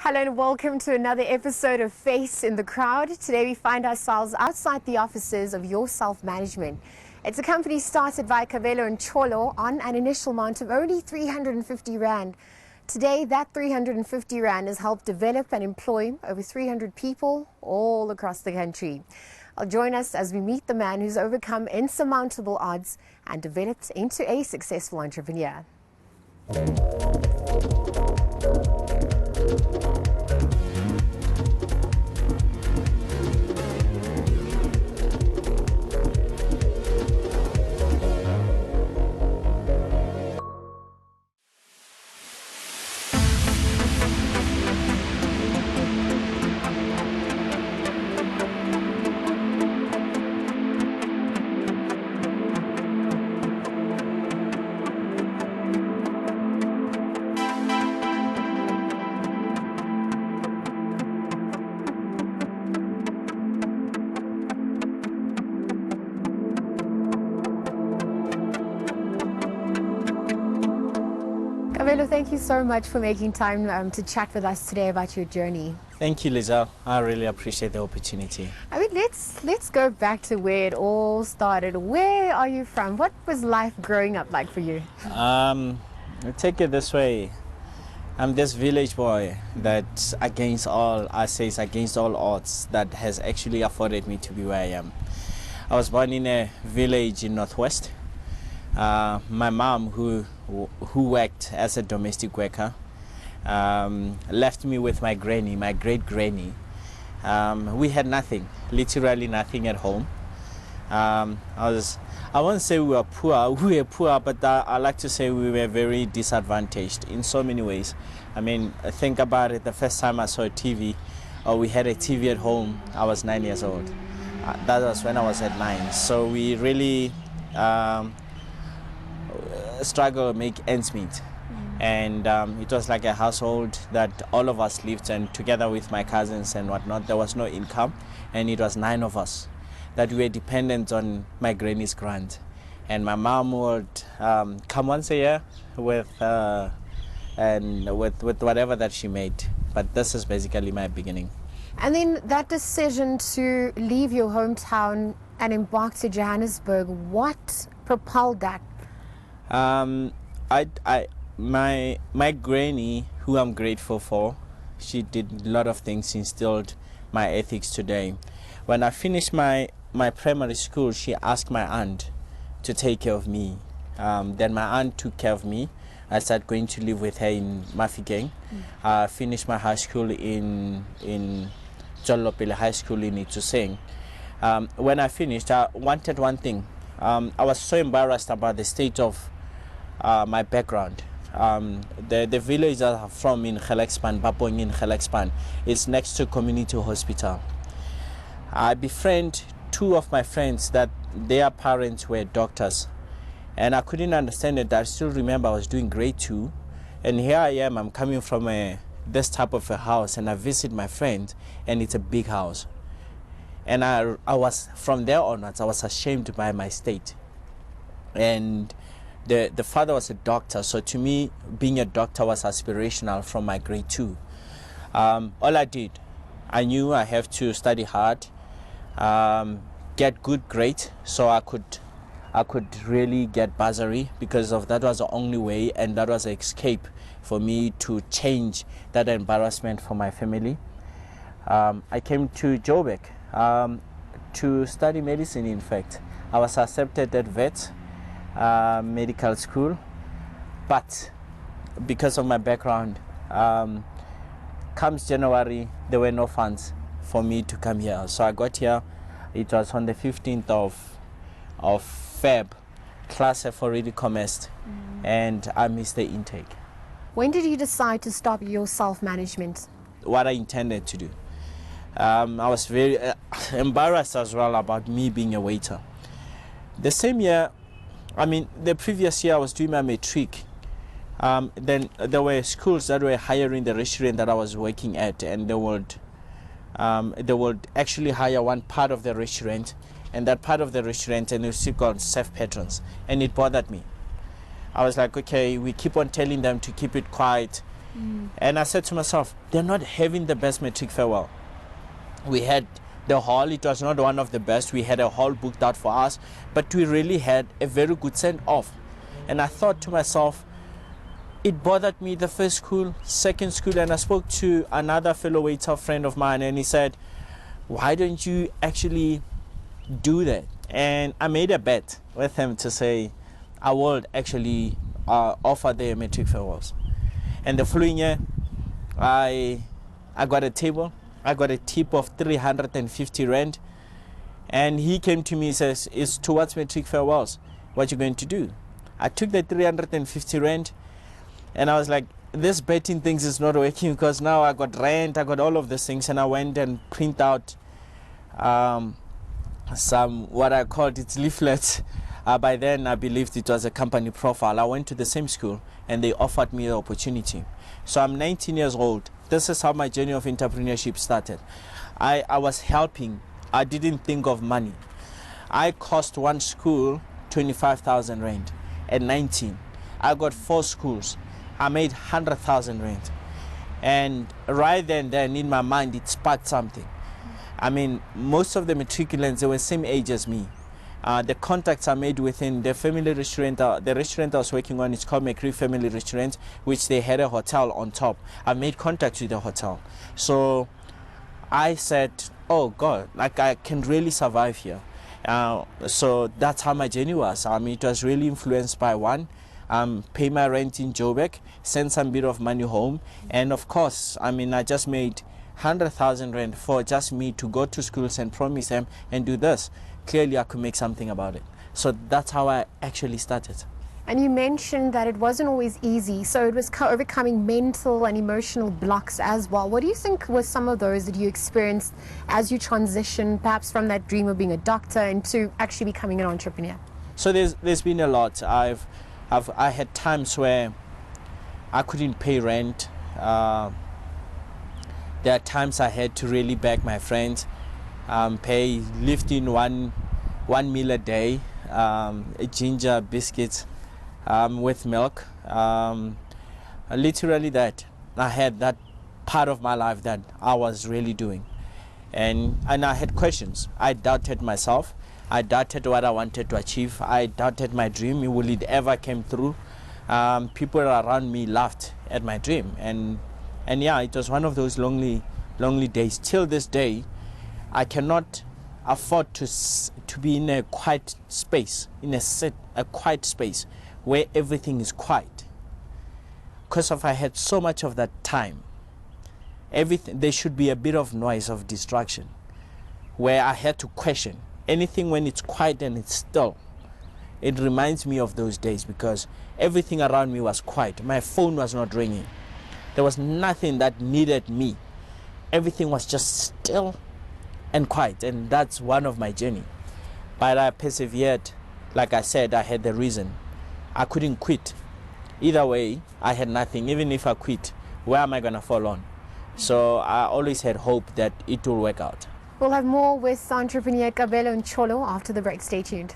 Hello and welcome to another episode of Face in the Crowd. Today we find ourselves outside the offices of YourSelf Management. It's a company started by Kabelo and Ncholo on an initial amount of only 350 Rand. Today that 350 Rand has helped develop and employ over 300 people all across the country. Join us as we meet the man who's overcome insurmountable odds and developed into a successful entrepreneur. Kabelo, thank you so much for making time to chat with us today about your journey. Thank you, Lisa. I really appreciate the opportunity. I mean, let's go back to where it all started. Where are you from? What was life growing up like for you? I'll take it this way. I'm this village boy that against all odds that has actually afforded me to be where I am. I was born in a village in Northwest. My mom, who worked as a domestic worker, left me with my granny, my great granny. We had nothing, literally nothing at home. I won't say we were poor, but I like to say we were very disadvantaged in so many ways. I mean, think about it. The first time I saw a TV, or we had a TV at home, I was 9 years old. That was when I was at 9. So we really struggle to make ends meet. And it was like a household that all of us lived, and together with my cousins and whatnot, there was no income, and it was 9 of us that were dependent on my granny's grant. And my mom would come once a year with whatever that she made. But this is basically my beginning. And then that decision to leave your hometown and embark to Johannesburg, what propelled that? My granny, who I'm grateful for, she did a lot of things, instilled my ethics today. When I finished my primary school, she asked my aunt to take care of me. Then my aunt took care of me. I started going to live with her in Mafikeng. I finished my high school in Ncholo High School in Itsoseng. When I finished, I wanted one thing. I was so embarrassed about the state of my background. The village that I'm from in Gelexpan, Bapong in Gelexpan, is next to community hospital. I befriend 2 of my friends that their parents were doctors, and I couldn't understand it. I still remember I was doing grade 2, and here I am. I'm coming from this type of a house, and I visit my friend, and it's a big house. And I was, from there onwards, I was ashamed by my state. And the father was a doctor, so to me, being a doctor was aspirational from my grade 2. All I did, I knew I have to study hard, get good grades, so I could really get bursary, because of that was the only way, and that was an escape for me to change that embarrassment for my family. I came to Joburg to study medicine. In fact, I was accepted at vet medical school, but because of my background, comes January, there were no funds for me to come here. So I got here. It was on the 15th of Feb. Class have already commenced, and I missed the intake. When did you decide to stop your self-management? What I intended to do. I was very embarrassed as well about me being a waiter. The same year, the previous year I was doing my matric. Then there were schools that were hiring the restaurant that I was working at, and they would actually hire one part of the restaurant, and that part of the restaurant, and it was still called chef patrons, and it bothered me. I was like, okay, we keep on telling them to keep it quiet, And I said to myself, they're not having the best matric farewell. We had the hall, it was not one of the best. We had a hall booked out for us, but we really had a very good send-off. And I thought to myself, it bothered me, the first school, second school, and I spoke to another fellow waiter friend of mine, and he said, why don't you actually do that? And I made a bet with him to say, I will actually offer the matric farewells. And the following year, I got a table. I got a tip of 350 rand. And he came to me and says, it's towards matric farewells. What you going to do? I took the 350 rand and I was like, this betting things is not working, because now I got rent, I got all of these things, and I went and print out some, what I called it, leaflets. By then I believed it was a company profile. I went to the same school and they offered me the opportunity. So I'm 19 years old. This is how my journey of entrepreneurship started. I was helping. I didn't think of money. I cost one school 25,000 rand at 19. I got 4 schools. I made 100,000 rand. And right then in my mind, it sparked something. I mean, most of the matriculants, they were same age as me. The contacts I made within the family restaurant, the restaurant I was working on is called McCree Family Restaurant, which they had a hotel on top. I made contacts with the hotel. So I said, oh God, like I can really survive here. So that's how my journey was. I mean, it was really influenced by one, pay my rent in Joburg, send some bit of money home. And of course, I mean, I just made 100,000 rand for just me to go to schools and promise them and do this. Clearly I could make something about it. So that's how I actually started. And you mentioned that it wasn't always easy, so it was overcoming mental and emotional blocks as well. What do you think were some of those that you experienced as you transitioned perhaps from that dream of being a doctor into actually becoming an entrepreneur? So there's been a lot. I had times where I couldn't pay rent. There are times I had to really beg my friends, pay lifting one meal a day, ginger biscuits with milk. Literally that. I had that part of my life that I was really doing. And I had questions. I doubted myself. I doubted what I wanted to achieve. I doubted my dream. Will it ever come through? People around me laughed at my dream. And yeah, it was one of those lonely days. Till this day, I cannot afford to be in a quiet space, a quiet space where everything is quiet. Because if I had so much of that time, there should be a bit of noise, of distraction, where I had to question anything. When it's quiet and it's still, it reminds me of those days, because everything around me was quiet. My phone was not ringing. There was nothing that needed me. Everything was just still and quiet, and that's one of my journey. But I persevered. Like I said, I had the reason. I couldn't quit. Either way, I had nothing. Even if I quit, where am I going to fall on? So I always had hope that it will work out. We'll have more with entrepreneur Kabelo and Ncholo after the break. Stay tuned.